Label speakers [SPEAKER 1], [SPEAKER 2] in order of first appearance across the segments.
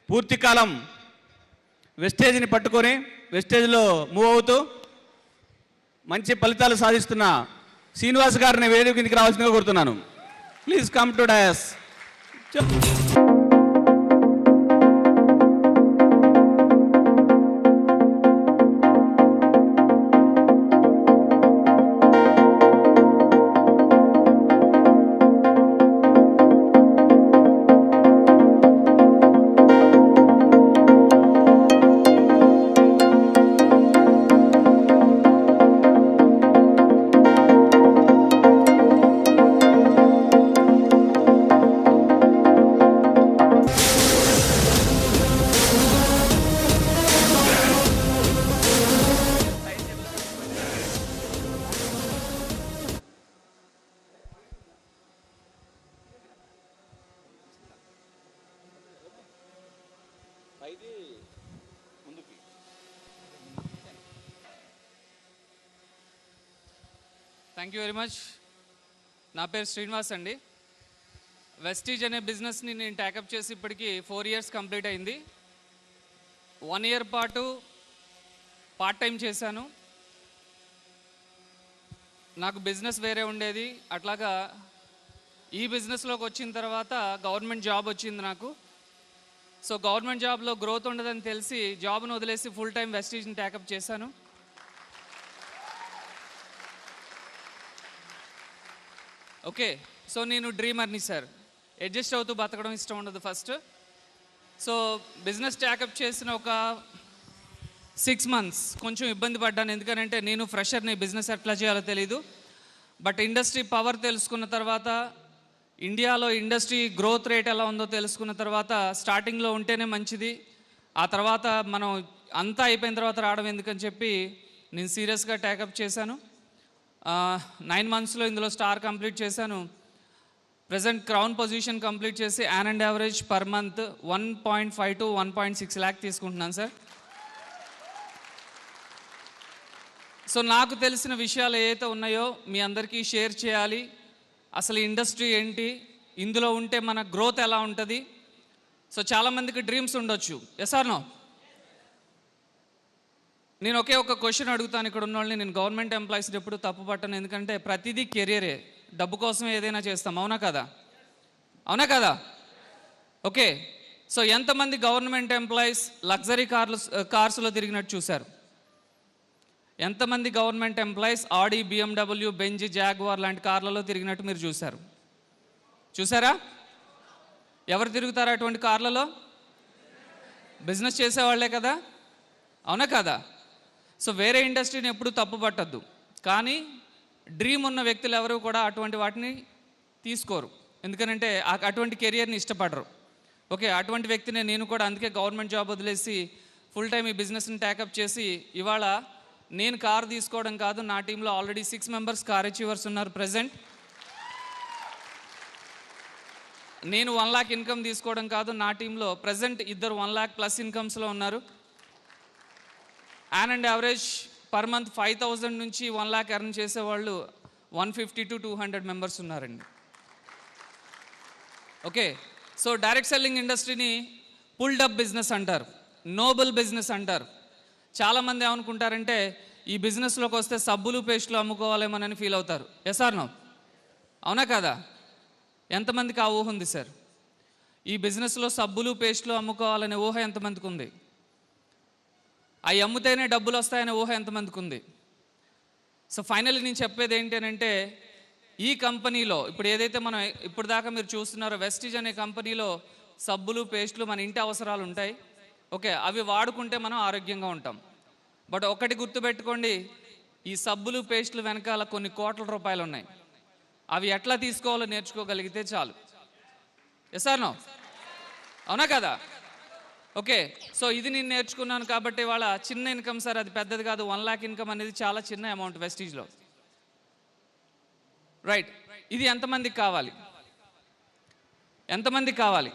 [SPEAKER 1] పూర్తి కాలం వెస్టేజ్ని పట్టుకొని వెస్టేజ్లో మూవ్ అవుతూ మంచి ఫలితాలు సాధిస్తున్న శ్రీనివాస్ గారిని వేదిక కిందికి రావాల్సిందిగా కోరుతున్నాను. Please come to dais.
[SPEAKER 2] Thank you very much. నా పేరు శ్రీనివాస్ అండి. వెస్టీజ్ అనే బిజినెస్ని నేను టేకప్ చేసి ఇప్పటికీ 4 years కంప్లీట్ అయింది. 1 year పాటు పార్ట్ టైం చేశాను. నాకు బిజినెస్ వేరే ఉండేది. అట్లాగా ఈ బిజినెస్లోకి వచ్చిన తర్వాత గవర్నమెంట్ జాబ్ వచ్చింది నాకు. సో గవర్నమెంట్ జాబ్లో గ్రోత్ ఉండదని తెలిసి జాబ్ను వదిలేసి ఫుల్ టైం వెస్టీజ్ని టేకప్ చేశాను. ఓకే, సో నేను డ్రీమర్ని సార్. అడ్జస్ట్ అవుతూ బతకడం ఇష్టం ఉండదు ఫస్ట్. సో బిజినెస్ ట్యాకప్ చేసిన ఒక 6 months కొంచెం ఇబ్బంది పడ్డాను. ఎందుకంటే నేను ఫ్రెషర్ని, బిజినెస్ ఎట్లా చేయాలో తెలీదు. బట్ ఇండస్ట్రీ పవర్ తెలుసుకున్న తర్వాత, ఇండియాలో ఇండస్ట్రీ గ్రోత్ రేట్ ఎలా ఉందో తెలుసుకున్న తర్వాత స్టార్టింగ్లో ఉంటేనే మంచిది, ఆ తర్వాత మనం అంతా అయిపోయిన తర్వాత రావడం ఎందుకని చెప్పి నేను సీరియస్గా ట్యాకప్ చేశాను. 9 monthsలో ఇందులో స్టార్ కంప్లీట్ చేశాను. ప్రజెంట్ క్రౌన్ పొజిషన్ కంప్లీట్ చేసి an average per month 1.5 to 1.6 lakh తీసుకుంటున్నాను సార్. సో నాకు తెలిసిన విషయాలు ఏవైతే ఉన్నాయో మీ అందరికీ షేర్ చేయాలి. అసలు ఇండస్ట్రీ ఏంటి, ఇందులో ఉంటే మన గ్రోత్ ఎలా ఉంటుంది. సో చాలామందికి డ్రీమ్స్ ఉండొచ్చు. Yes or no? నేను ఒకే ఒక క్వశ్చన్ అడుగుతాను ఇక్కడ ఉన్న వాళ్ళని. నేను గవర్నమెంట్ ఎంప్లాయీస్ని ఎప్పుడు తప్పు పట్టను, ఎందుకంటే ప్రతిదీ కెరియరే. డబ్బు కోసం ఏదైనా చేస్తాం, అవునా కదా? అవునా కదా? ఓకే, సో ఎంతమంది గవర్నమెంట్ ఎంప్లాయీస్ లగ్జరీ కార్స్లో తిరిగినట్టు చూశారు? ఎంతమంది గవర్నమెంట్ ఎంప్లాయీస్ ఆడి, BMW, బెంజ్, జాగ్వార్ లాంటి కార్లలో తిరిగినట్టు మీరు చూసారా? ఎవరు తిరుగుతారా అటువంటి కార్లలో? బిజినెస్ చేసేవాళ్లే కదా, అవునా కదా? సో వేరే ఇండస్ట్రీని ఎప్పుడు తప్పు పట్టద్దు. కానీ డ్రీమ్ ఉన్న వ్యక్తులు ఎవరు కూడా అటువంటి వాటిని తీసుకోరు, ఎందుకంటే అటువంటి కెరియర్ని ఇష్టపడరు. ఓకే, అటువంటి వ్యక్తినే నేను కూడా. అందుకే గవర్నమెంట్ జాబ్ వదిలేసి ఫుల్ టైం ఈ బిజినెస్ని టేకప్ చేసి ఇవాళ నేను కారు తీసుకోవడం కాదు, నా టీంలో ఆల్రెడీ 6 members కార్ అచీవర్స్ ఉన్నారు ప్రజెంట్. నేను 1 lakh ఇన్కమ్ తీసుకోవడం కాదు, నా టీంలో ప్రజెంట్ 2 1 lakh ప్లస్ ఇన్కమ్స్లో ఉన్నారు. యాన్ యావరేజ్ పర్ మంత్ 5,000 నుంచి 1 lakh ఎర్న్ చేసేవాళ్ళు 150 to 200 members ఉన్నారండి. ఓకే, సో డైరెక్ట్ సెల్లింగ్ ఇండస్ట్రీని పుల్డ్ అప్ బిజినెస్ అంటారు, నోబుల్ బిజినెస్ అంటారు. చాలామంది ఏమనుకుంటారంటే ఈ బిజినెస్లోకి వస్తే సబ్బులు, పేస్టులు అమ్ముకోవాలేమోనని ఫీల్ అవుతారు. Yes or no? అవునా కదా? ఎంతమందికి ఆ ఊహ ఉంది సార్? ఈ బిజినెస్లో సబ్బులు, పేస్టులు అమ్ముకోవాలనే ఊహ ఎంతమందికి ఉంది? అవి అమ్ముతేనే డబ్బులు వస్తాయనే ఊహ ఎంతమందికి ఉంది? సో ఫైనల్లీ నేను చెప్పేది ఏంటంటే ఈ కంపెనీలో ఇప్పుడు ఏదైతే మనం ఇప్పుడు దాకా మీరు చూస్తున్నారో వెస్టీజ్ అనే కంపెనీలో సబ్బులు, పేస్టులు మన ఇంటి అవసరాలు ఉంటాయి. ఓకే, అవి వాడుకుంటే మనం ఆరోగ్యంగా ఉంటాం. బట్ ఒకటి గుర్తుపెట్టుకోండి, ఈ సబ్బులు, పేస్టులు వెనకాల కొన్ని కోట్ల రూపాయలు ఉన్నాయి. అవి ఎట్లా తీసుకోవాలో నేర్చుకోగలిగితే చాలు. Yes or no? అవునా కదా? ఓకే, సో ఇది నేను నేర్చుకున్నాను కాబట్టి వాళ్ళ చిన్న ఇన్కమ్ సార్, అది పెద్దది కాదు. 1 lakh ఇన్కమ్ అనేది చాలా చిన్న అమౌంట్ వెస్టీజ్లో. రైట్, ఇది ఎంతమందికి కావాలి? ఎంతమందికి కావాలి?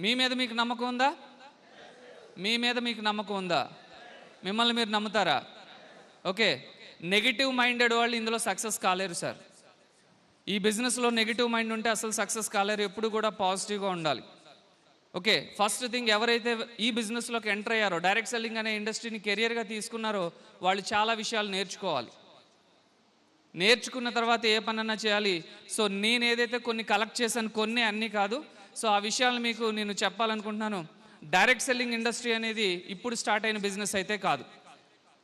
[SPEAKER 2] మీ మీద మీకు నమ్మకం ఉందా? మీ మీద మీకు నమ్మకం ఉందా? మిమ్మల్ని మీరు నమ్ముతారా? ఓకే, నెగిటివ్ మైండెడ్ వాళ్ళు ఇందులో సక్సెస్ కాలేరు సార్. ఈ బిజినెస్లో నెగిటివ్ మైండ్ ఉంటే అసలు సక్సెస్ కాలేరు. ఎప్పుడు కూడా పాజిటివ్గా ఉండాలి. ఓకే, ఫస్ట్ థింగ్, ఎవరైతే ఈ బిజినెస్లోకి ఎంటర్ అయ్యారో, డైరెక్ట్ సెల్లింగ్ అనే ఇండస్ట్రీని కెరియర్గా తీసుకున్నారో, వాళ్ళు చాలా విషయాలు నేర్చుకోవాలి. నేర్చుకున్న తర్వాత ఏ పనన్నా చేయాలి. సో నేను ఏదైతే కొన్ని కలెక్ట్ చేశాను, కొన్ని అన్నీ కాదు, సో ఆ విషయాలు మీకు నేను చెప్పాలనుకుంటున్నాను. డైరెక్ట్ సెల్లింగ్ ఇండస్ట్రీ అనేది ఇప్పుడు స్టార్ట్ అయిన బిజినెస్ అయితే కాదు.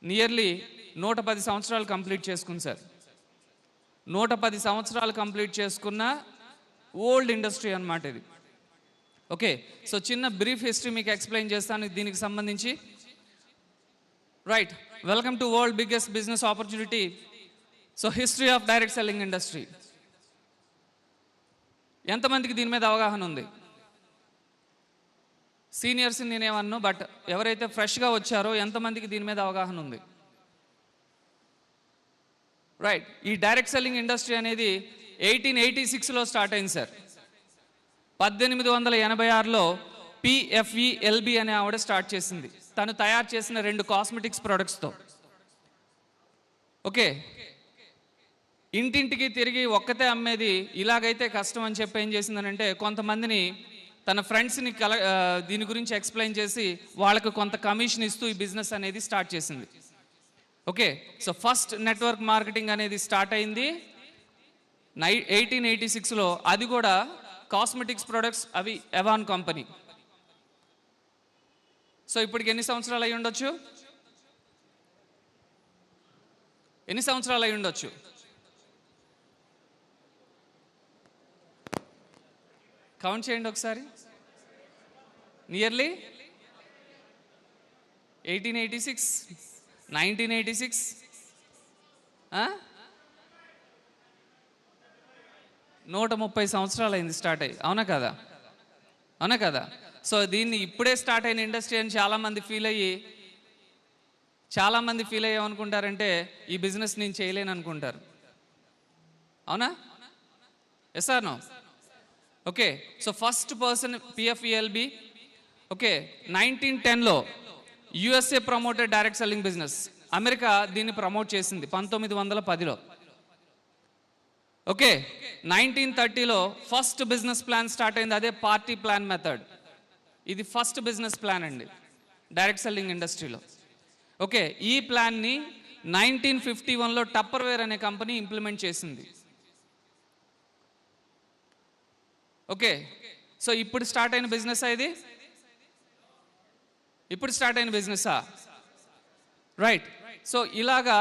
[SPEAKER 2] నియర్లీ 110 సంవత్సరాలు కంప్లీట్ చేసుకుంది సార్. 110 సంవత్సరాలు కంప్లీట్ చేసుకున్న ఓల్డ్ ఇండస్ట్రీ అన్నమాట ఇది. ఓకే, సో చిన్న బ్రీఫ్ హిస్టరీ మీకు ఎక్స్ప్లెయిన్ చేస్తాను దీనికి సంబంధించి. Right, welcome to world biggest business opportunity. So history of direct selling industry. ఎంతమందికి దీని మీద అవగాహన ఉంది? సీనియర్స్ నేనేమన్ను, బట్ ఎవరైతే ఫ్రెష్గా వచ్చారో ఎంతమందికి దీని మీద అవగాహన ఉంది? రైట్, ఈ డైరెక్ట్ సెల్లింగ్ ఇండస్ట్రీ అనేది 1886లో స్టార్ట్ అయింది సార్. 1886లో PFELB అనే ఆవిడ స్టార్ట్ చేసింది. తను తయారు చేసిన 2 కాస్మెటిక్స్ ప్రొడక్ట్స్తో. ఓకే, ఇంటింటికి తిరిగి ఒక్కతే అమ్మేది ఇలాగైతే కష్టం అని చెప్పి ఏం చేసిందనంటే, కొంతమందిని తన ఫ్రెండ్స్ని దీని గురించి ఎక్స్ప్లెయిన్ చేసి వాళ్ళకు కొంత కమిషన్ ఇస్తూ ఈ బిజినెస్ అనేది స్టార్ట్ చేసింది. Okay, so first network marketing అనేది స్టార్ట్ అయింది 1886లో. అది కూడా కాస్మెటిక్స్ ప్రొడక్ట్స్, అవి ఎవాన్ కంపెనీ. సో ఇప్పటికి ఎన్ని సంవత్సరాలు అయి ఉండొచ్చు? ఎన్ని సంవత్సరాలు అయి ఉండొచ్చు? కౌంట్ చేయండి ఒకసారి. నియర్లీ 1886, 1986, 130 సంవత్సరాలు అయింది స్టార్ట్ అయ్యి. అవునా కదా? అవునా కదా? సో దీన్ని ఇప్పుడే స్టార్ట్ అయిన ఇండస్ట్రీ అని చాలామంది ఫీల్ అయ్యేమనుకుంటారంటే, ఈ బిజినెస్ నేను చేయలేను అనుకుంటారు. అవునా? Yes or no? Okay, so first person PFELB. Okay, 1910లో USA promoted direct selling business. America దీన్ని ప్రమోట్ చేసింది 1910లో. ఓకే, 1930లో ఫస్ట్ బిజినెస్ ప్లాన్ స్టార్ట్ అయింది. అదే పార్టీ ప్లాన్ మెథడ్. ఇది ఫస్ట్ బిజినెస్ ప్లాన్ అండి డైరెక్ట్ సెల్లింగ్ ఇండస్ట్రీలో. ఓకే, ఈ ప్లాన్ని 1951లో టప్పర్వేర్ అనే కంపెనీ ఇంప్లిమెంట్ చేసింది. ఓకే, సో ఇప్పుడు స్టార్ట్ అయిన బిజినెస్ ఇది. ఇప్పుడు స్టార్ట్ అయిన బిజినెసా? రైట్, సో ఇలాగా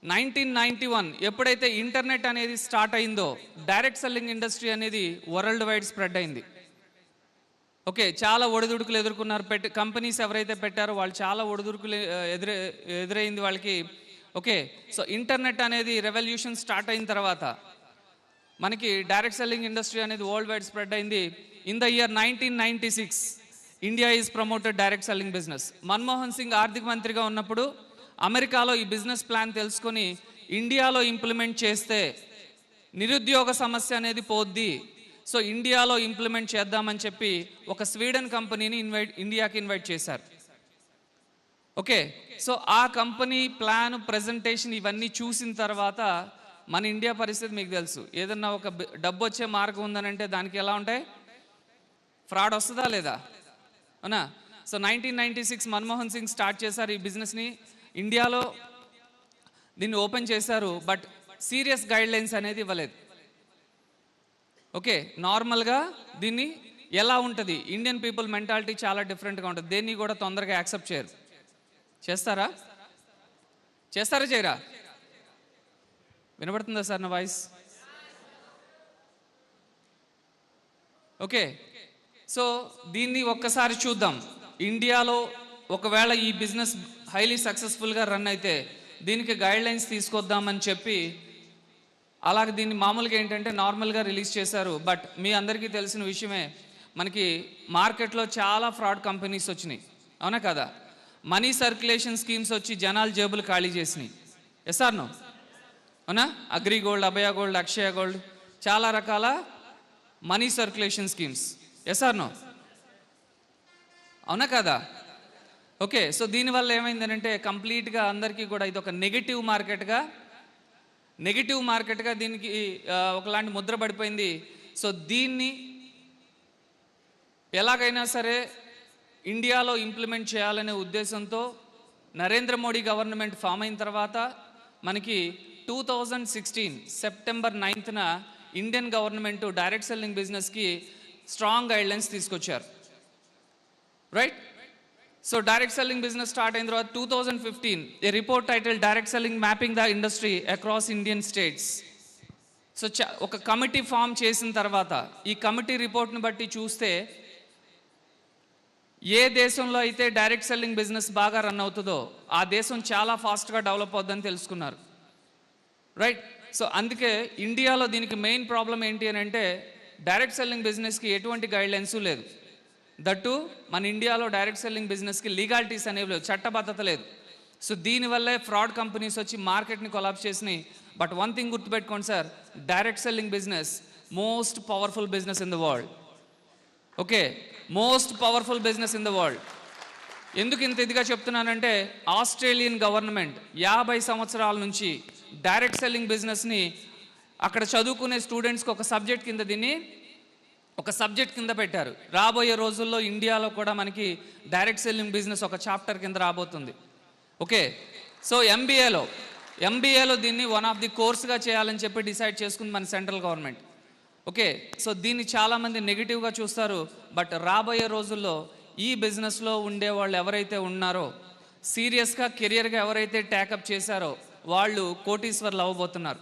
[SPEAKER 2] 1991 ఎప్పుడైతే ఇంటర్నెట్ అనేది స్టార్ట్ అయిందో, డైరెక్ట్ సెల్లింగ్ ఇండస్ట్రీ అనేది వరల్డ్ వైడ్ స్ప్రెడ్ అయింది. ఓకే, చాలా ఒడిదుడుకులు ఎదుర్కొన్నారు. కంపెనీస్ ఎవరైతే పెట్టారో వాళ్ళు చాలా ఒడిదుడుకులు ఎదురైంది వాళ్ళకి. ఓకే, సో ఇంటర్నెట్ అనేది రెవల్యూషన్ స్టార్ట్ అయిన తర్వాత మనకి డైరెక్ట్ సెల్లింగ్ ఇండస్ట్రీ అనేది వరల్డ్ వైడ్ స్ప్రెడ్ అయింది. In the year 1996 India is promoted direct selling business. Manmohan Singh ఆర్థిక మంత్రిగా ఉన్నప్పుడు అమెరికాలో ఈ బిజినెస్ ప్లాన్ తెలుసుకొని ఇండియాలో ఇంప్లిమెంట్ చేస్తే నిరుద్యోగ సమస్య అనేది పోద్ది, సో ఇండియాలో ఇంప్లిమెంట్ చేద్దామని చెప్పి ఒక స్వీడన్ కంపెనీని ఇండియాకి ఇన్వైట్ చేశారు. ఓకే, సో ఆ కంపెనీ ప్లాన్, ప్రజెంటేషన్ ఇవన్నీ చూసిన తర్వాత మన ఇండియా పరిస్థితి మీకు తెలుసు. ఏదన్నా ఒక డబ్బు వచ్చే మార్గం ఉందనంటే దానికి ఎలా ఉంటాయి? ఫ్రాడ్ వస్తుందా లేదా? అవునా? సో 1996 మన్మోహన్ సింగ్ స్టార్ట్ చేశారు ఈ బిజినెస్ని. ఇండియాలో దీన్ని ఓపెన్ చేశారు, బట్ సీరియస్ గైడ్ లైన్స్ అనేది ఇవ్వలేదు. ఓకే, నార్మల్గా దీన్ని ఎలా ఉంటుంది, ఇండియన్ పీపుల్ మెంటాలిటీ చాలా డిఫరెంట్గా ఉంటుంది. దేన్ని కూడా తొందరగా యాక్సెప్ట్ చేయరు. చేస్తారా? చేయరా? వినబడుతుందా సార్ నా వాయిస్? ఓకే, సో దీన్ని ఒక్కసారి చూద్దాం. ఇండియాలో ఒకవేళ ఈ బిజినెస్ హైలీ సక్సెస్ఫుల్గా రన్ అయితే దీనికి గైడ్ లైన్స్ తీసుకొద్దామని చెప్పి అలాగే దీన్ని మామూలుగా ఏంటంటే నార్మల్గా రిలీజ్ చేశారు. బట్ మీ అందరికీ తెలిసిన విషయమే, మనకి మార్కెట్లో చాలా ఫ్రాడ్ కంపెనీస్ వచ్చినాయి. అవునా కదా? మనీ సర్క్యులేషన్ స్కీమ్స్ వచ్చి జనాలు జేబులు ఖాళీ చేసినాయి. Yes or no? అవునా? అగ్రి గోల్డ్, అభయ గోల్డ్, అక్షయ గోల్డ్, చాలా రకాల money circulation schemes. Yes or no? అవునా కదా? ఓకే, సో దీనివల్ల ఏమైందనంటే కంప్లీట్గా అందరికీ కూడా ఇది ఒక నెగిటివ్ మార్కెట్గా నెగిటివ్ మార్కెట్గా దీనికి ఒకలాంటి ముద్ర పడిపోయింది. సో దీన్ని ఎలాగైనా సరే ఇండియాలో ఇంప్లిమెంట్ చేయాలనే ఉద్దేశంతో నరేంద్ర మోడీ గవర్నమెంట్ ఫామ్ అయిన తర్వాత మనకి 2016 సెప్టెంబర్ 9న ఇండియన్ గవర్నమెంట్ డైరెక్ట్ సెల్లింగ్ బిజినెస్కి స్ట్రాంగ్ గైడ్లైన్స్ తీసుకొచ్చారు. Right. So direct selling business start అయిన తర్వాత 2015 a report title direct selling mapping the industry across Indian states. So ఒక కమిటీ ఫామ్ చేసిన తర్వాత ఈ కమిటీ రిపోర్ట్ని బట్టి చూస్తే ఏ దేశంలో అయితే డైరెక్ట్ సెల్లింగ్ బిజినెస్ బాగా రన్ అవుతుందో ఆ దేశం చాలా ఫాస్ట్గా డెవలప్ అవుతుందని తెలుసుకున్నారు. రైట్. సో అందుకే ఇండియాలో దీనికి మెయిన్ ప్రాబ్లం ఏంటి అని అంటే డైరెక్ట్ సెల్లింగ్ బిజినెస్కి ఎటువంటి గైడ్లైన్స్ లేదు. దట్టు మన ఇండియాలో డైరెక్ట్ సెల్లింగ్ బిజినెస్కి లీగాలిటీస్ అనేవి లేవు, చట్టబద్ధత లేదు. సో దీనివల్లే ఫ్రాడ్ కంపెనీస్ వచ్చి మార్కెట్ని కొలాప్స్ చేసినాయి. బట్ వన్ థింగ్ గుర్తుపెట్టుకోండి sir, direct selling business most powerful business in the world. Okay, most powerful business in the world. ఎందుకు ఇంత ఇదిగా చెప్తున్నానంటే ఆస్ట్రేలియన్ గవర్నమెంట్ 50 సంవత్సరాల నుంచి డైరెక్ట్ సెల్లింగ్ బిజినెస్ని అక్కడ చదువుకునే స్టూడెంట్స్కి ఒక సబ్జెక్ట్ కింద పెట్టారు. రాబోయే రోజుల్లో ఇండియాలో కూడా మనకి డైరెక్ట్ సెల్లింగ్ బిజినెస్ ఒక చాప్టర్ కింద రాబోతుంది. ఓకే. సో ఎంబీఏలో దీన్ని వన్ ఆఫ్ ది కోర్స్గా చేయాలని చెప్పి డిసైడ్ చేసుకుంది మన సెంట్రల్ గవర్నమెంట్. ఓకే. సో దీన్ని చాలామంది నెగిటివ్గా చూస్తారు. బట్ రాబోయే రోజుల్లో ఈ బిజినెస్లో ఉండే వాళ్ళు ఎవరైతే ఉన్నారో, సీరియస్గా కెరియర్గా ఎవరైతే ట్యాకప్ చేశారో వాళ్ళు కోటీశ్వర్లు అవ్వబోతున్నారు.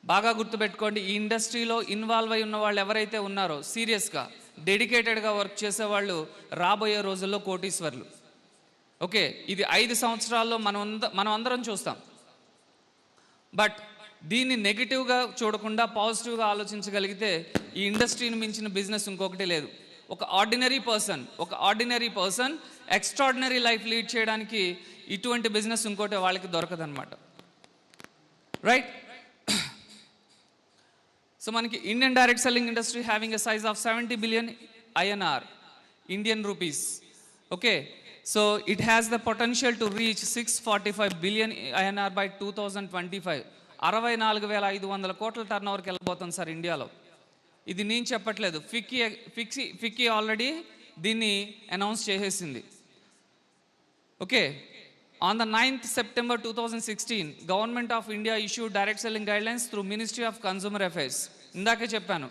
[SPEAKER 2] బాగా గుర్తుపెట్టుకోండి, ఈ ఇండస్ట్రీలో ఇన్వాల్వ్ అయి ఉన్న వాళ్ళు ఎవరైతే ఉన్నారో సీరియస్గా డెడికేటెడ్గా వర్క్ చేసేవాళ్ళు రాబోయే రోజుల్లో కోటీశ్వర్లు. ఓకే. ఇది 5 సంవత్సరాల్లో మనం అందరం చూస్తాం. బట్ దీన్ని నెగిటివ్గా చూడకుండా పాజిటివ్గా ఆలోచించగలిగితే ఈ ఇండస్ట్రీని మించిన బిజినెస్ ఇంకొకటి లేదు. ఒక ordinary person extraordinary life lead చేయడానికి ఇటువంటి బిజినెస్ ఇంకోటి వాళ్ళకి దొరకదన్నమాట. రైట్. సో మనకి Indian direct selling industry having a size of 70 billion INR, Indian rupees. Okay. So it has the potential to reach 645 billion INR by 2025. 64,500 కోట్ల turn ఓవర్కి వెళ్ళబోతుంది sir ఇండియాలో. ఇది నేను చెప్పట్లేదు, ఫిక్కీ ఆల్రెడీ దీన్ని అనౌన్స్ చేసేసింది. Okay. On the 9th September 2016, Government of India issued direct selling guidelines through Ministry of Consumer Affairs. ఇందాకే చెప్పాను,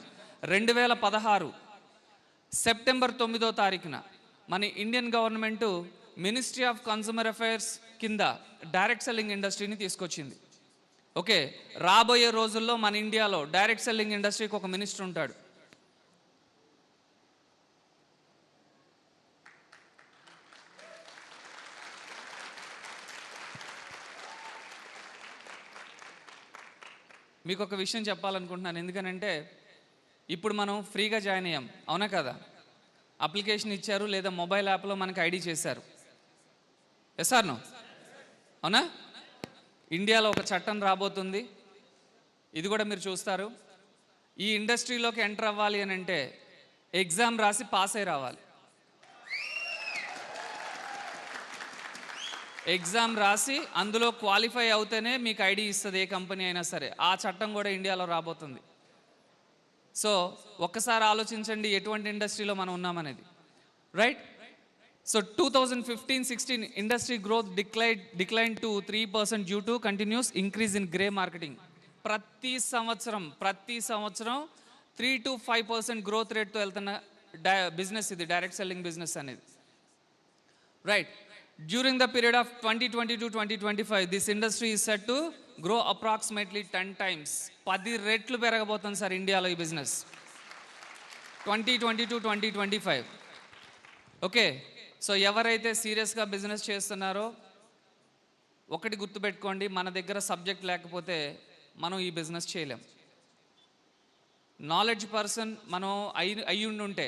[SPEAKER 2] 2016 September 9వ తారీఖున మన Indian government ministry of consumer affairs కింద డైరెక్ట్ సెల్లింగ్ ఇండస్ట్రీని తీసుకొచ్చింది. ఓకే. రాబోయే రోజుల్లో మన ఇండియాలో డైరెక్ట్ సెల్లింగ్ ఇండస్ట్రీకి ఒక మినిస్టర్ ఉంటాడు. మీకు ఒక విషయం చెప్పాలనుకుంటున్నాను. ఎందుకనంటే ఇప్పుడు మనం ఫ్రీగా జాయిన్ అయ్యాం, అవునా కదా? అప్లికేషన్ ఇచ్చారు లేదా మొబైల్ యాప్లో మనకి ఐడి చేశారు. Yes or no? అవునా? ఇండియాలో ఒక చట్టం రాబోతుంది, ఇది కూడా మీరు చూస్తారు. ఈ ఇండస్ట్రీలోకి ఎంటర్ అవ్వాలి అని అంటే ఎగ్జామ్ రాసి పాస్ అయి రావాలి. ఎగ్జామ్ రాసి అందులో క్వాలిఫై అవుతేనే మీకు ఐడి ఇస్తుంది, ఏ కంపెనీ అయినా సరే. ఆ చట్టం కూడా ఇండియాలో రాబోతుంది. సో ఒక్కసారి ఆలోచించండి ఎటువంటి ఇండస్ట్రీలో మనం ఉన్నామనేది. Right. So 2015-16 industry growth decline to 3% due to continuous increase in grey marketing. ప్రతి సంవత్సరం 3 to 5% గ్రోత్ రేట్తో వెళ్తున్న బిజినెస్ ఇది, డైరెక్ట్ సెల్లింగ్ బిజినెస్ అనేది. Right. During the period of 2020 to 2025, this industry is set to grow approximately 10 times. 10 రెట్లు పెరగబోతుంది sir ఇండియాలో ఈ business 2020 to 2025. Okay. So ఎవరైతే సీరియస్గా బిజినెస్ చేస్తున్నారో ఒకటి గుర్తుపెట్టుకోండి, మన దగ్గర సబ్జెక్ట్ లేకపోతే మనం ఈ బిజినెస్ చేయలేం. నాలెడ్జ్ పర్సన్ మనం అయి ఉంటే,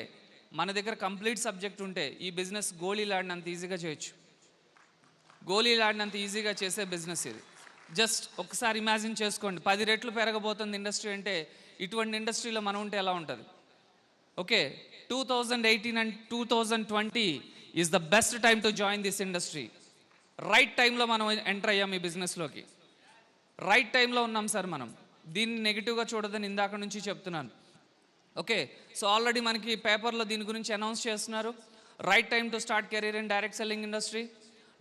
[SPEAKER 2] మన దగ్గర కంప్లీట్ సబ్జెక్ట్ ఉంటే ఈ బిజినెస్ గోళీలాడినంత ఈజీగా చేయొచ్చు. గోళీలాడినంత ఈజీగా చేసే బిజినెస్ ఇది. జస్ట్ ఒకసారి ఇమాజిన్ చేసుకోండి, 10 రెట్లు పెరగబోతుంది ఇండస్ట్రీ అంటే ఇటువంటి ఇండస్ట్రీలో మనం ఉంటే ఎలా ఉంటుంది? Okay. 2018 and 2020 is the best time to join this industry. Right టైంలో మనం ఎంటర్ అయ్యాం ఈ బిజినెస్లోకి. రైట్ టైంలో ఉన్నాం సార్ మనం. దీన్ని నెగిటివ్గా చూడదని ఇందాక నుంచి చెప్తున్నాను. ఓకే, సో ఆల్రెడీ మనకి పేపర్లో దీని గురించి అనౌన్స్ చేస్తున్నారు. Right time to start career in direct selling industry.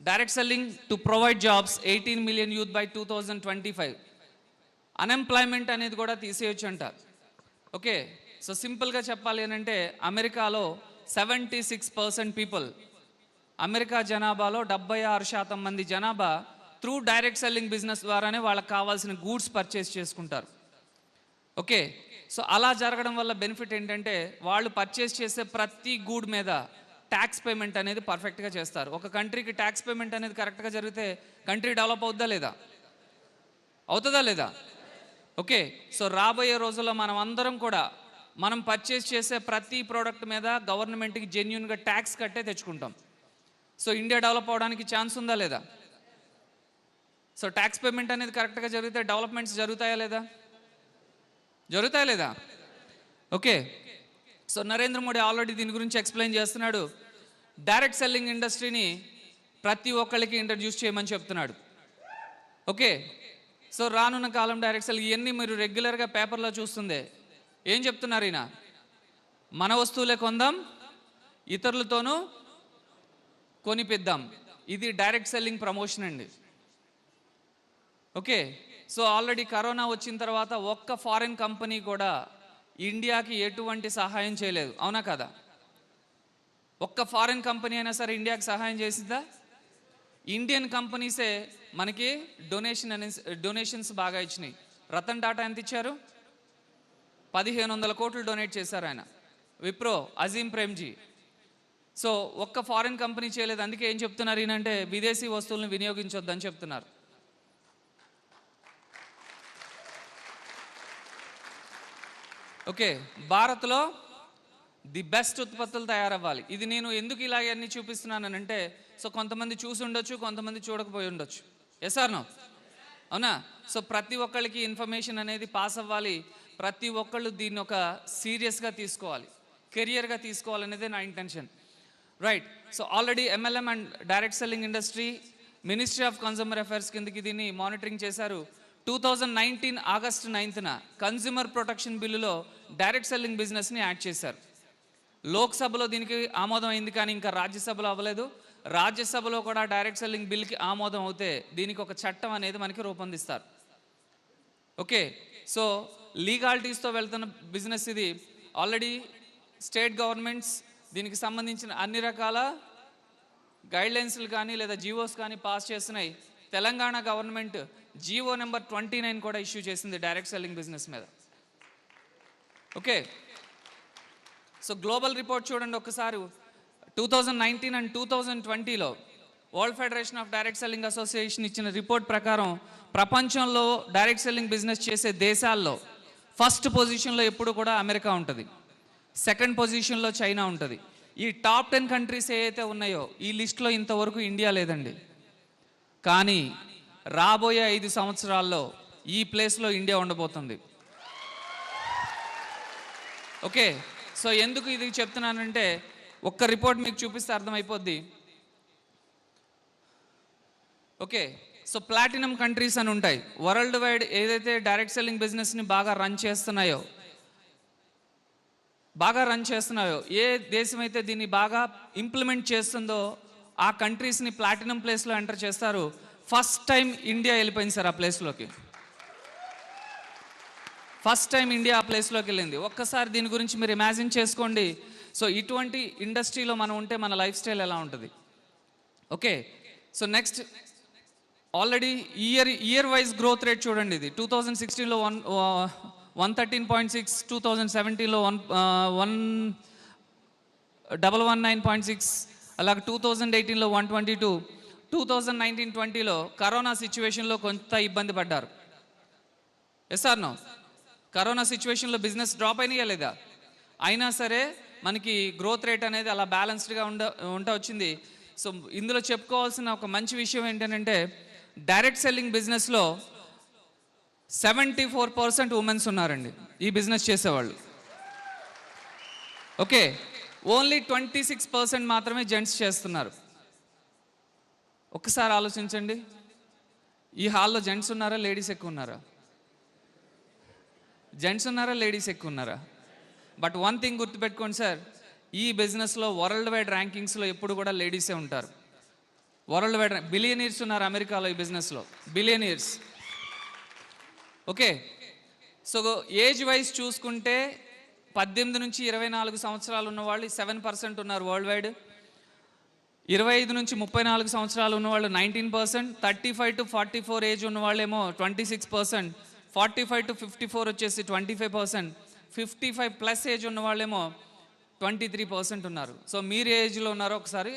[SPEAKER 2] Direct selling to provide jobs 18 million youth by 2025. Unemployment అనేది కూడా తీసేయొచ్చు అంట. ఓకే, సో సింపుల్గా చెప్పాలి అని అంటే అమెరికాలో 76% పీపుల్, అమెరికా జనాభాలో 76% మంది జనాభా త్రూ డైరెక్ట్ సెల్లింగ్ బిజినెస్ ద్వారానే వాళ్ళకి కావాల్సిన గూడ్స్ పర్చేస్ చేసుకుంటారు. ఓకే, సో అలా జరగడం వల్ల బెనిఫిట్ ఏంటంటే వాళ్ళు పర్చేస్ చేసే ప్రతి గూడ్ మీద ట్యాక్స్ పేమెంట్ అనేది పర్ఫెక్ట్గా చేస్తారు. ఒక కంట్రీకి ట్యాక్స్ పేమెంట్ అనేది కరెక్ట్గా జరిగితే కంట్రీ డెవలప్ అవుతుందా లేదా? అవుతుందా లేదా? ఓకే, సో రాబోయే రోజుల్లో మనం అందరం కూడా మనం పర్చేస్ చేసే ప్రతి ప్రోడక్ట్ మీద గవర్నమెంట్కి జెన్యున్గా ట్యాక్స్ కట్టే తెచ్చుకుంటాం. సో ఇండియా డెవలప్ అవడానికి ఛాన్స్ ఉందా లేదా? సో ట్యాక్స్ పేమెంట్ అనేది కరెక్ట్గా జరిగితే డెవలప్మెంట్స్ జరుగుతాయా లేదా? జరుగుతాయా లేదా? Okay, so Narendra Modi already దీని గురించి ఎక్స్ప్లెయిన్ చేస్తున్నాడు. డైరెక్ట్ సెల్లింగ్ ఇండస్ట్రీని ప్రతి ఒక్కరికి ఇంట్రడ్యూస్ చేయమని చెప్తున్నాడు. ఓకే, సో రానున్న కాలం డైరెక్ట్ సెల్లింగ్ ఇవన్నీ మీరు రెగ్యులర్గా పేపర్లో చూస్తుందే. ఏం చెప్తున్నారు ఈయన? మన వస్తువులే కొందాం, ఇతరులతోనూ కొనిపిద్దాం. ఇది డైరెక్ట్ సెల్లింగ్ ప్రమోషన్ అండి. ఓకే, సో ఆల్రెడీ కరోనా వచ్చిన తర్వాత ఒక్క ఫారిన్ కంపెనీ కూడా ఇండియాకి ఎటువంటి సహాయం చేయలేదు, అవునా కదా? ఒక్క ఫారిన్ కంపెనీ అయినా సరే ఇండియాకి సహాయం చేసిందా? ఇండియన్ కంపెనీసే మనకి డొనేషన్స్ బాగా ఇచ్చినాయి. రతన్ టాటా ఎంత ఇచ్చారు? 1500 కోట్లు డొనేట్ చేశారు ఆయన. విప్రో, అజీం ప్రేమ్జీ. సో ఒక్క ఫారిన్ కంపెనీ చేయలేదు. అందుకే ఏం చెప్తున్నారు ఈయనంటే విదేశీ వస్తువులను వినియోగించొద్దని చెప్తున్నారు. ఓకే, భారత్లో ది బెస్ట్ ఉత్పత్తులు తయారవ్వాలి. ఇది నేను ఎందుకు ఇలాగ అన్నీ చూపిస్తున్నానంటే, సో కొంతమంది చూసి ఉండొచ్చు, కొంతమంది చూడకపోయి ఉండొచ్చు. Yes or no? అవునా? సో ప్రతి ఒక్కళ్ళకి ఇన్ఫర్మేషన్ అనేది పాస్ అవ్వాలి. ప్రతి ఒక్కళ్ళు దీన్ని ఒక సీరియస్గా తీసుకోవాలి, కెరియర్గా తీసుకోవాలనేదే నా intention. Right, so already MLM and direct selling industry ministry of consumer affairs కిందకి దీన్ని మానిటరింగ్ చేశారు. 2019 ఆగస్టు 9న కన్స్యూమర్ ప్రొటెక్షన్ బిల్లులో డైరెక్ట్ సెల్లింగ్ బిజినెస్ని యాడ్ చేశారు. లోక్సభలో దీనికి ఆమోదం అయింది, కానీ ఇంకా రాజ్యసభలో అవ్వలేదు. రాజ్యసభలో కూడా డైరెక్ట్ సెల్లింగ్ బిల్కి ఆమోదం అవుతే దీనికి ఒక చట్టం అనేది మనకి రూపొందిస్తారు. ఓకే, సో లీగాలిటీస్తో వెళ్తున్న బిజినెస్ ఇది. ఆల్రెడీ స్టేట్ గవర్నమెంట్స్ దీనికి సంబంధించిన అన్ని రకాల గైడ్లైన్స్లు కానీ లేదా జీవోస్ కానీ పాస్ చేస్తున్నాయి. తెలంగాణ గవర్నమెంట్ జీవో నెంబర్ 29 కూడా ఇష్యూ చేసింది డైరెక్ట్ సెల్లింగ్ బిజినెస్ మీద. ఓకే, సో గ్లోబల్ రిపోర్ట్ చూడండి ఒకసారి. 2019 అండ్ 2020లో world federation of direct selling association ఇచ్చిన రిపోర్ట్ ప్రకారం ప్రపంచంలో డైరెక్ట్ సెల్లింగ్ బిజినెస్ చేసే దేశాల్లో ఫస్ట్ పొజిషన్లో ఎప్పుడు కూడా అమెరికా ఉంటుంది, సెకండ్ పొజిషన్లో చైనా ఉంటుంది. ఈ టాప్ 10 కంట్రీస్ ఏవైతే ఉన్నాయో ఈ లిస్ట్లో ఇంతవరకు ఇండియా లేదండి. కానీ రాబోయే 5 సంవత్సరాల్లో ఈ ప్లేస్లో ఇండియా ఉండబోతుంది. ఓకే, సో ఎందుకు ఇది చెప్తున్నానంటే ఒక్క రిపోర్ట్ మీకు చూపిస్తే అర్థమైపోద్ది. ఓకే, సో ప్లాటినం కంట్రీస్ అని ఉంటాయి. వరల్డ్ వైడ్ ఏదైతే డైరెక్ట్ సెల్లింగ్ బిజినెస్ని బాగా రన్ చేస్తున్నాయో, ఏ దేశం అయితే దీన్ని బాగా ఇంప్లిమెంట్ చేస్తుందో ఆ కంట్రీస్ని ప్లాటినం ప్లేస్లో ఎంటర్ చేస్తారు. ఫస్ట్ టైం ఇండియా వెళ్ళిపోయింది సార్ ఆ ప్లేస్లోకి. ఫస్ట్ టైం ఇండియా ఆ ప్లేస్లోకి వెళ్ళింది. ఒక్కసారి దీని గురించి మీరు ఇమాజిన్ చేసుకోండి. సో ఇటువంటి ఇండస్ట్రీలో మనం ఉంటే మన లైఫ్ స్టైల్ ఎలా ఉంటుంది? Okay, so next already year wise growth rate చూడండి. ఇది 2016లో 113.6, 2017లో 119.6, అలాగే 2018లో 122, 2019-20లో కరోనా సిచ్యువేషన్లో కొంత ఇబ్బంది పడ్డారు. Yes or no? కరోనా సిచ్యువేషన్లో బిజినెస్ డ్రాప్ అయినాయా లేదా? అయినా సరే మనకి గ్రోత్ రేట్ అనేది అలా బ్యాలెన్స్డ్గా ఉంట వచ్చింది. సో ఇందులో చెప్పుకోవాల్సిన ఒక మంచి విషయం ఏంటంటే డైరెక్ట్ సెల్లింగ్ బిజినెస్లో 74% ఉమెన్స్ ఉన్నారండి ఈ బిజినెస్ చేసేవాళ్ళు. ఓకే, ఓన్లీ 26% మాత్రమే జెంట్స్ చేస్తున్నారు. ఒక్కసారి ఆలోచించండి. ఈ హాల్లో జెంట్స్ ఉన్నారా, లేడీస్ ఎక్కువ ఉన్నారా? జెంట్స్ ఉన్నారా, లేడీస్ ఎక్కువ ఉన్నారా? బట్ వన్ థింగ్ గుర్తుపెట్టుకోండి సార్, ఈ బిజినెస్లో వరల్డ్ వైడ్ ర్యాంకింగ్స్లో ఎప్పుడు కూడా లేడీసే ఉంటారు. వరల్డ్ వైడ్ బిలియనీర్స్ ఉన్నారు అమెరికాలో ఈ బిజినెస్లో, billionaires. Okay, so age wise చూసుకుంటే 18 నుంచి 24 సంవత్సరాలు ఉన్న వాళ్ళు 7% ఉన్నారు వరల్డ్ వైడ్. 25 నుంచి 34 సంవత్సరాలు ఉన్నవాళ్ళు 19%, 35 to 44 ఏజ్ ఉన్న వాళ్ళేమో 26%, 45 to 54 వచ్చేసి 25%, 55+ ఏజ్ ఉన్న వాళ్ళేమో 23% ఉన్నారు. సో మీరు ఏ ఏజ్లో ఉన్నారో ఒకసారి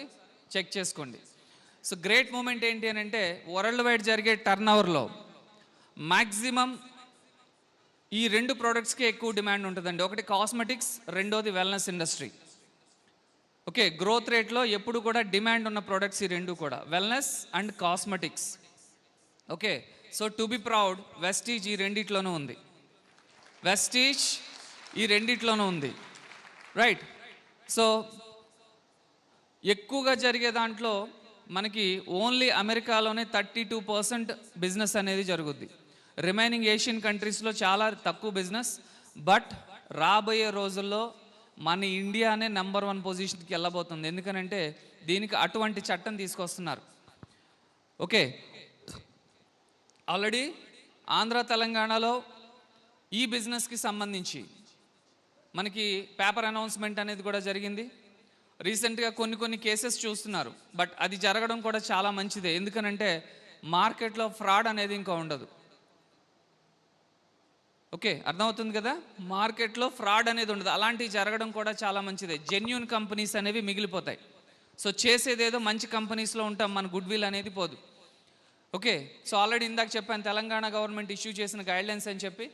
[SPEAKER 2] చెక్ చేసుకోండి. సో గ్రేట్ మూమెంట్ ఏంటి అని అంటే, వరల్డ్ వైడ్ జరిగే టర్న్ ఓవర్లో మ్యాక్సిమం ఈ 2 ప్రోడక్ట్స్కి ఎక్కువ డిమాండ్ ఉంటుందండి. ఒకటి కాస్మెటిక్స్, రెండోది వెల్నెస్ ఇండస్ట్రీ. ఓకే, గ్రోత్ రేట్లో ఎప్పుడు కూడా డిమాండ్ ఉన్న ప్రోడక్ట్స్ ఈ 2 కూడా, wellness and cosmetics. Okay, so to be proud, Vestige ఈ రెండిట్లోనూ ఉంది. వెస్టీజ్ ఈ రెండిట్లోనూ ఉంది, రైట్. సో ఎక్కువగా జరిగే దాంట్లో మనకి ఓన్లీ అమెరికాలోనే 32% బిజినెస్ అనేది జరుగుద్ది. రిమైనింగ్ ఏషియన్ కంట్రీస్లో చాలా తక్కువ బిజినెస్. బట్ రాబోయే రోజుల్లో మన ఇండియానే నెంబర్ 1 పొజిషన్కి వెళ్ళబోతుంది. ఎందుకనంటే దీనికి అటువంటి చట్టం తీసుకొస్తున్నారు. ఓకే, ఆల్రెడీ ఆంధ్ర తెలంగాణలో ఈ బిజినెస్కి సంబంధించి మనకి పేపర్ అనౌన్స్మెంట్ అనేది కూడా జరిగింది. రీసెంట్గా కొన్ని కేసెస్ చూస్తున్నారు. బట్ అది జరగడం కూడా చాలా మంచిదే. ఎందుకనంటే మార్కెట్లో ఫ్రాడ్ అనేది ఇంకా ఉండదు. ఓకే, అర్థమవుతుంది కదా, మార్కెట్లో ఫ్రాడ్ అనేది ఉండదు. అలాంటివి జరగడం కూడా చాలా మంచిదే. జెన్యూన్ కంపెనీస్ అనేవి మిగిలిపోతాయి. సో చేసేదేదో మంచి కంపెనీస్లో ఉంటాం, మన గుడ్ విల్ అనేది పోదు. ఓకే, సో ఆల్రెడీ ఇందాక చెప్పాను తెలంగాణ గవర్నమెంట్ ఇష్యూ చేసిన గైడ్లైన్స్ అని చెప్పి.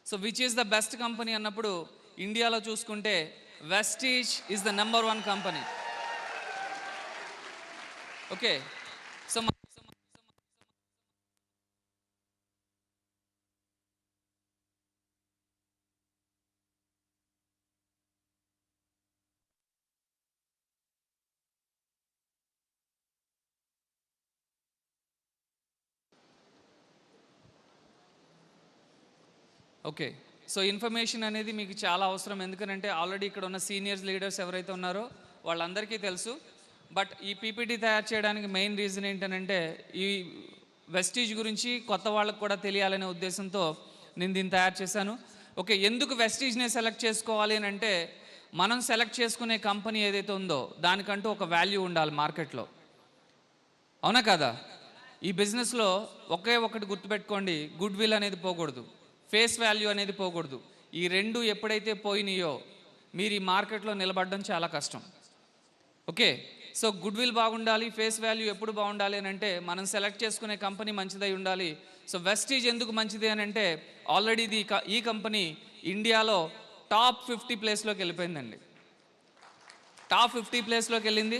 [SPEAKER 2] So which is the best company అన్నప్పుడు ఇండియాలో చూసుకుంటే Vestige is the number 1 company. Okay, so okay, so information అనేది మీకు చాలా అవసరం. ఎందుకంటే ఆల్రెడీ ఇక్కడ ఉన్న సీనియర్స్ లీడర్స్ ఎవరైతే ఉన్నారో వాళ్ళందరికీ తెలుసు. బట్ ఈ పీపీటీ తయారు చేయడానికి మెయిన్ రీజన్ ఏంటంటే ఈ వెస్టీజ్ గురించి కొత్త వాళ్ళకు కూడా తెలియాలనే ఉద్దేశంతో నేను దీన్ని తయారు చేశాను. ఓకే, ఎందుకు వెస్టీజ్నే సెలెక్ట్ చేసుకోవాలి అని అంటే, మనం సెలెక్ట్ చేసుకునే కంపెనీ ఏదైతే ఉందో దానికంటూ ఒక వాల్యూ ఉండాలి మార్కెట్లో, అవునా కదా? ఈ బిజినెస్లో ఒకే ఒకటి గుర్తుపెట్టుకోండి, గుడ్ విల్ అనేది పోకూడదు, ఫేస్ వాల్యూ అనేది పోకూడదు. ఈ 2 ఎప్పుడైతే పోయినాయో మీరు ఈ మార్కెట్లో నిలబడడం చాలా కష్టం. ఓకే, సో గుడ్ విల్ బాగుండాలి, ఫేస్ వాల్యూ ఎప్పుడు బాగుండాలి అని అంటే మనం సెలెక్ట్ చేసుకునే కంపెనీ మంచిదై ఉండాలి. సో వెస్టీజ్ ఎందుకు మంచిది అని అంటే, ఆల్రెడీ ఈ కంపెనీ ఇండియాలో టాప్ 50 ప్లేస్లోకి వెళ్ళిపోయిందండి. టాప్ 50 ప్లేస్లోకి వెళ్ళింది.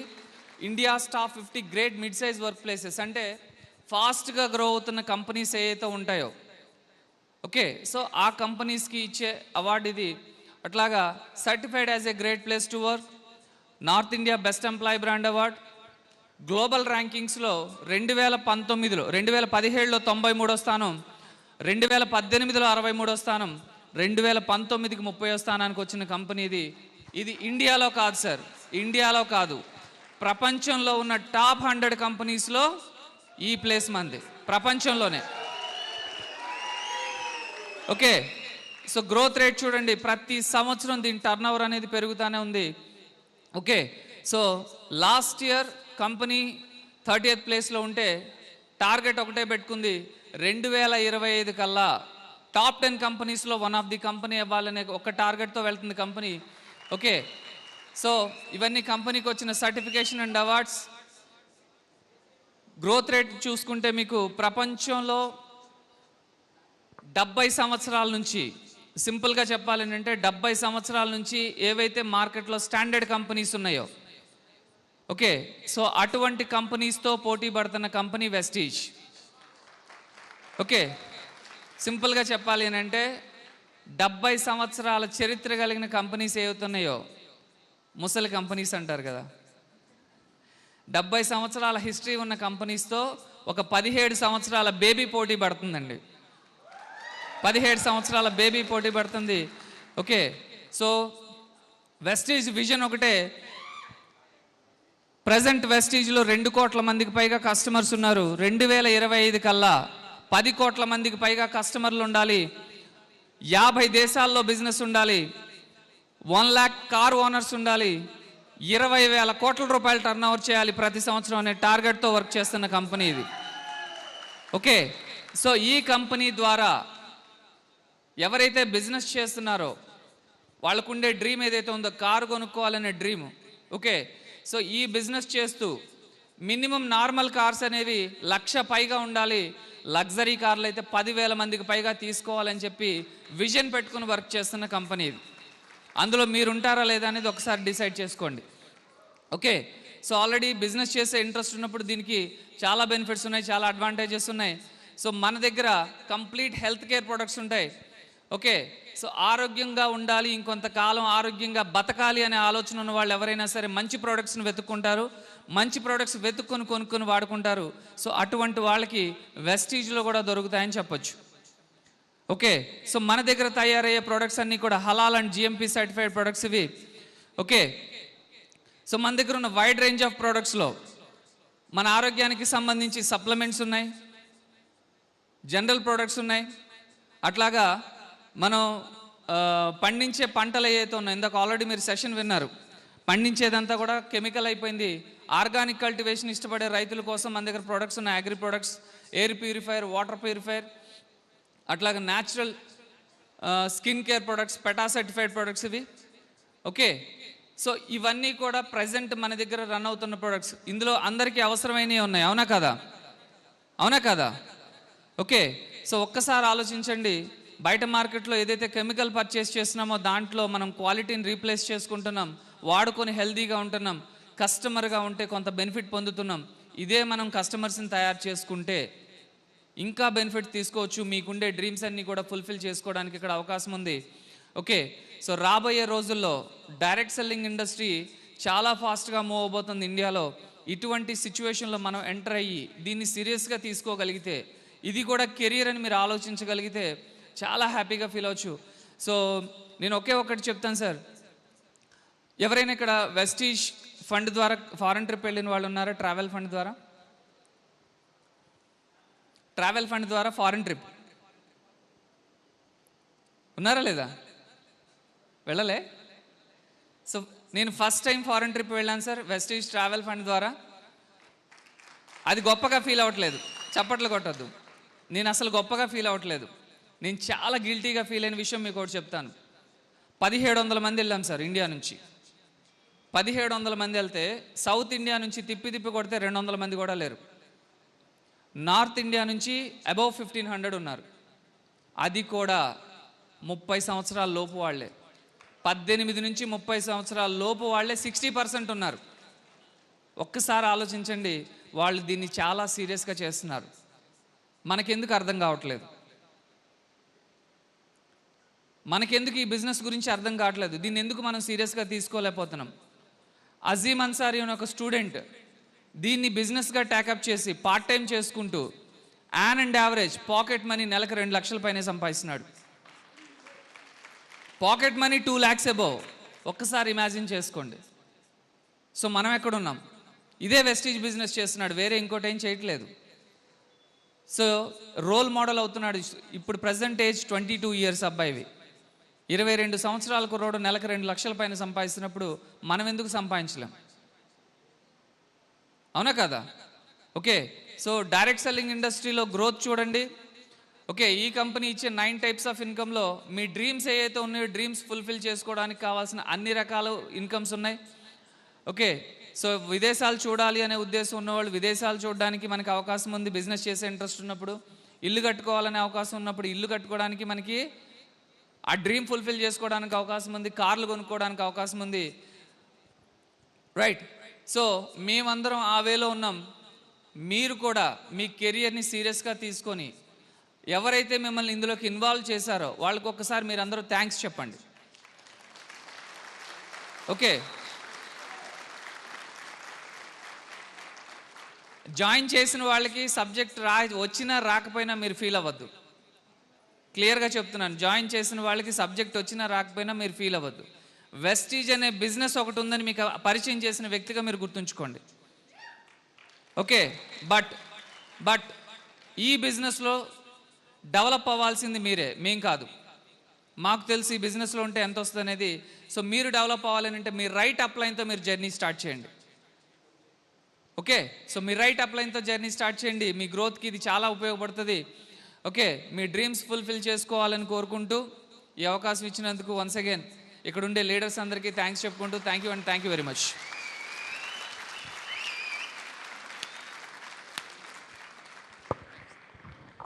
[SPEAKER 2] India's top 50 great mid size work places, అంటే ఫాస్ట్గా గ్రో అవుతున్న కంపెనీస్ ఏవైతే ఉంటాయో, ఓకే, సో ఆ కంపెనీస్కి ఇచ్చే అవార్డు ఇది. అట్లాగా certified as a great place to work, north India best employee brand award, global ర్యాంకింగ్స్లో 2019లో 2017లో 93వ స్థానం, 2018లో 63వ స్థానం, 2019కి 30వ స్థానానికి వచ్చిన కంపెనీ ఇది. ఇది ఇండియాలో కాదు సార్, ఇండియాలో కాదు, ప్రపంచంలో ఉన్న టాప్ 100 కంపెనీస్లో ఈ ప్లేస్ మంది, ప్రపంచంలోనే. ఓకే, సో గ్రోత్ రేట్ చూడండి, ప్రతి సంవత్సరం దీని టర్న్ ఓవర్ అనేది పెరుగుతూనే ఉంది. Okay, so last year company 30th ప్లేస్లో ఉంటే టార్గెట్ ఒకటే పెట్టుకుంది, 2025 కల్లా టాప్ 10 కంపెనీస్లో 1 ఆఫ్ ది కంపెనీ అవ్వాలనే ఒక టార్గెట్తో వెళ్తుంది కంపెనీ. ఓకే, సో ఇవన్నీ కంపెనీకి వచ్చిన certification and awards. Growth rate చూసుకుంటే మీకు ప్రపంచంలో 70 సంవత్సరాల నుంచి, సింపుల్గా చెప్పాలి అంటే 70 సంవత్సరాల నుంచి ఏవైతే మార్కెట్లో స్టాండర్డ్ కంపెనీస్ ఉన్నాయో, ఓకే, సో అటువంటి కంపెనీస్తో పోటీ పడుతున్న కంపెనీ వెస్టీజ్. ఓకే, సింపుల్గా చెప్పాలి అని అంటే 70 సంవత్సరాల చరిత్ర కలిగిన కంపెనీస్ ఏవైతున్నాయో ముసలి కంపెనీస్ అంటారు కదా, 70 సంవత్సరాల హిస్టరీ ఉన్న కంపెనీస్తో ఒక 17 సంవత్సరాల బేబీ పోటీ పడుతుందండి. 17 సంవత్సరాల బేబీ పోటీ పడుతుంది. ఓకే, సో వెస్టీజ్ విజన్ ఒకటే. ప్రజెంట్ వెస్టీజ్లో 2 కోట్ల మందికి పైగా కస్టమర్స్ ఉన్నారు. 2025 కల్లా 10 కోట్ల మందికి పైగా కస్టమర్లు ఉండాలి. 50 దేశాల్లో బిజినెస్ ఉండాలి. 1 lakh కార్ ఓనర్స్ ఉండాలి. 20,000 కోట్ల రూపాయలు టర్న్ ఓవర్ చేయాలి ప్రతి సంవత్సరం అనే టార్గెట్తో వర్క్ చేస్తున్న కంపెనీ ఇది. ఓకే, సో ఈ కంపెనీ ద్వారా ఎవరైతే బిజినెస్ చేస్తున్నారో వాళ్ళకుండే డ్రీమ్ ఏదైతే ఉందో, కారు కొనుక్కోవాలనే డ్రీమ్. ఓకే, సో ఈ బిజినెస్ చేస్తూ మినిమం నార్మల్ కార్స్ అనేవి 1,00,000 పైగా ఉండాలి, లగ్జరీ కార్లు అయితే 10,000 మందికి పైగా తీసుకోవాలని చెప్పి విజన్ పెట్టుకుని వర్క్ చేస్తున్న కంపెనీ ఇది. అందులో మీరు ఉంటారా లేదా అనేది ఒకసారి డిసైడ్ చేసుకోండి. ఓకే, సో ఆల్రెడీ బిజినెస్ చేసే ఇంట్రెస్ట్ ఉన్నప్పుడు దీనికి చాలా బెనిఫిట్స్ ఉన్నాయి, చాలా అడ్వాంటేజెస్ ఉన్నాయి. సో మన దగ్గర కంప్లీట్ హెల్త్ కేర్ ప్రొడక్ట్స్ ఉంటాయి. ఓకే, సో ఆరోగ్యంగా ఉండాలి, ఇంకొంతకాలం ఆరోగ్యంగా బతకాలి అనే ఆలోచన ఉన్న వాళ్ళు ఎవరైనా సరే మంచి ప్రోడక్ట్స్ని వెతుక్కుంటారు, మంచి ప్రోడక్ట్స్ వెతుక్కొని కొనుక్కొని వాడుకుంటారు. సో అటువంటి వాళ్ళకి వెస్టీజ్లో కూడా దొరుకుతాయని చెప్పొచ్చు. ఓకే, సో మన దగ్గర తయారయ్యే ప్రోడక్ట్స్ అన్నీ కూడా హలాల్ అండ్ జిఎంపీ సర్టిఫైడ్ ప్రొడక్ట్స్ ఇవి. ఓకే, సో మన దగ్గర ఉన్న వైడ్ రేంజ్ ఆఫ్ ప్రోడక్ట్స్లో మన ఆరోగ్యానికి సంబంధించి సప్లిమెంట్స్ ఉన్నాయి, జనరల్ ప్రోడక్ట్స్ ఉన్నాయి. అట్లాగా మనం పండించే పంటలు ఏవైతే ఉన్నాయో, ఇందాక ఆల్రెడీ మీరు సెషన్ విన్నారు, పండించేదంతా కూడా కెమికల్ అయిపోయింది. ఆర్గానిక్ కల్టివేషన్ ఇష్టపడే రైతుల కోసం మన దగ్గర ప్రొడక్ట్స్ ఉన్నాయి. Agri products, air purifier, water purifier, అట్లాగే natural skin care products, PETA certified products ఇవి. ఓకే, సో ఇవన్నీ కూడా ప్రజెంట్ మన దగ్గర రన్ అవుతున్న ప్రొడక్ట్స్. ఇందులో అందరికీ అవసరమైనవి ఉన్నాయి, అవునా కదా? అవునా కదా? ఓకే, సో ఒక్కసారి ఆలోచించండి. బయట మార్కెట్లో ఏదైతే కెమికల్ పర్చేస్ చేస్తున్నామో దాంట్లో మనం క్వాలిటీని రీప్లేస్ చేసుకుంటున్నాం, వాడుకొని హెల్తీగా ఉంటున్నాం, కస్టమర్గా ఉంటే కొంత బెనిఫిట్ పొందుతున్నాం. ఇదే మనం కస్టమర్స్ని తయారు చేసుకుంటే ఇంకా బెనిఫిట్ తీసుకోవచ్చు. మీకుండే డ్రీమ్స్ అన్నీ కూడా ఫుల్ఫిల్ చేసుకోవడానికి ఇక్కడ అవకాశం ఉంది. ఓకే, సో రాబోయే రోజుల్లో డైరెక్ట్ సెల్లింగ్ ఇండస్ట్రీ చాలా ఫాస్ట్గా మూవ్ అవబోతుంది ఇండియాలో. ఇటువంటి సిచ్యువేషన్లో మనం ఎంటర్ అయ్యి దీన్ని సీరియస్గా తీసుకోగలిగితే, ఇది కూడా కెరీర్ అని మీరు ఆలోచించగలిగితే చాలా హ్యాపీగా ఫీల్ అవ్వచ్చు. సో నేను ఒకటి చెప్తాను సార్, ఎవరైనా ఇక్కడ వెస్టీజ్ ఫండ్ ద్వారా ఫారెన్ ట్రిప్ వెళ్ళిన వాళ్ళు ఉన్నారా? ట్రావెల్ ఫండ్ ద్వారా, ట్రావెల్ ఫండ్ ద్వారా ఫారెన్ ట్రిప్ ఉన్నారా లేదా? వెళ్ళలే? సో నేను ఫస్ట్ టైం ఫారెన్ ట్రిప్ వెళ్ళాను సార్ వెస్టీజ్ ట్రావెల్ ఫండ్ ద్వారా. అది గొప్పగా ఫీల్ అవ్వట్లేదు, చప్పట్లు కొట్టద్దు. నేను అసలు గొప్పగా ఫీల్ అవ్వట్లేదు. నేను చాలా గిల్టీగా ఫీల్ అయిన విషయం మీకు ఒకటి చెప్తాను. 1700 మంది వెళ్ళాం సార్ ఇండియా నుంచి. 1700 మంది వెళ్తే సౌత్ ఇండియా నుంచి తిప్పి కొడితే 200 మంది కూడా లేరు. నార్త్ ఇండియా నుంచి అబౌవ్ 1500 ఉన్నారు. అది కూడా 30 సంవత్సరాల లోపు వాళ్ళే. 18 నుంచి 30 సంవత్సరాల లోపు వాళ్ళే 60% ఉన్నారు. ఒక్కసారి ఆలోచించండి, వాళ్ళు దీన్ని చాలా సీరియస్గా చేస్తున్నారు. మనకెందుకు అర్థం కావట్లేదు? మనకెందుకు ఈ బిజినెస్ గురించి అర్థం కావట్లేదు? దీన్ని ఎందుకు మనం సీరియస్గా తీసుకోలేకపోతున్నాం? అజీమ్ అన్సారీ అనే ఒక స్టూడెంట్ దీన్ని బిజినెస్గా ట్యాకప్ చేసి పార్ట్ టైం చేసుకుంటూ అండ్ యావరేజ్ పాకెట్ మనీ నెలకు 2 లక్షల పైనే సంపాదిస్తున్నాడు. Pocket money 2 lakhs above. ఒక్కసారి ఇమాజిన్ చేసుకోండి. సో మనం ఎక్కడున్నాం? ఇదే వెస్టీజ్ బిజినెస్ చేస్తున్నాడు, వేరే ఇంకోటి ఏం చేయట్లేదు. సో రోల్ మోడల్ అవుతున్నాడు. ఇప్పుడు ప్రజెంట్ ఏజ్ 22 years అబ్బాయివి. 22 సంవత్సరాల కుర్రోడు నెలకు 2 లక్షల పైన సంపాదిస్తున్నప్పుడు మనం ఎందుకు సంపాదించలేం? అవునా కదా? ఓకే, సో డైరెక్ట్ సెల్లింగ్ ఇండస్ట్రీలో గ్రోత్ చూడండి. ఓకే, ఈ కంపెనీ ఇచ్చే 9 types ఆఫ్ ఇన్కంలో మీ డ్రీమ్స్ ఏవైతే ఉన్నాయో డ్రీమ్స్ ఫుల్ఫిల్ చేసుకోవడానికి కావాల్సిన అన్ని రకాల ఇన్కమ్స్ ఉన్నాయి. ఓకే, సో విదేశాలు చూడాలి అనే ఉద్దేశం ఉన్నవాళ్ళు విదేశాలు చూడడానికి మనకి అవకాశం ఉంది. బిజినెస్ చేసే ఇంట్రెస్ట్ ఉన్నప్పుడు, ఇల్లు కట్టుకోవాలనే అవకాశం ఉన్నప్పుడు ఇల్లు కట్టుకోవడానికి మనకి ఆ డ్రీమ్ ఫుల్ఫిల్ చేసుకోవడానికి అవకాశం ఉంది. కార్లు కొనుక్కోవడానికి అవకాశం ఉంది. రైట్, సో మేమందరం ఆ వేలో ఉన్నాం. మీరు కూడా మీ కెరియర్ని సీరియస్గా తీసుకొని ఎవరైతే మిమ్మల్ని ఇందులోకి ఇన్వాల్వ్ చేశారో వాళ్ళకి ఒక్కసారి మీరు అందరూ థ్యాంక్స్ చెప్పండి. ఓకే, జాయిన్ చేసిన వాళ్ళకి సబ్జెక్ట్ వచ్చినా రాకపోయినా మీరు ఫీల్ అవ్వద్దు. క్లియర్గా చెప్తున్నాను, జాయిన్ చేసిన వాళ్ళకి సబ్జెక్ట్ వచ్చినా రాకపోయినా మీరు ఫీల్ అవ్వద్దు. వెస్టీజ్ అనే బిజినెస్ ఒకటి ఉందని మీకు పరిచయం చేసిన వ్యక్తిగా మీరు గుర్తుంచుకోండి. ఓకే, బట్ ఈ బిజినెస్లో డెవలప్ అవ్వాల్సింది మీరే, మేం కాదు. మాకు తెలిసి ఈ బిజినెస్లో ఉంటే ఎంత వస్తుంది అనేది. సో మీరు డెవలప్ అవ్వాలని అంటే మీ రైట్ అప్లైన్తో మీరు జర్నీ స్టార్ట్ చేయండి. ఓకే, సో మీ రైట్ అప్లైన్తో జర్నీ స్టార్ట్ చేయండి. మీ గ్రోత్కి ఇది చాలా ఉపయోగపడుతుంది. ఓకే, మీ డ్రీమ్స్ ఫుల్ఫిల్ చేసుకోవాలని కోరుకుంటూ ఈ అవకాశం ఇచ్చినందుకు వన్స్ అగైన్ ఇక్కడ ఉండే లీడర్స్ అందరికీ థ్యాంక్స్ చెప్పుకుంటూ థ్యాంక్ యూ వెరీ మచ్.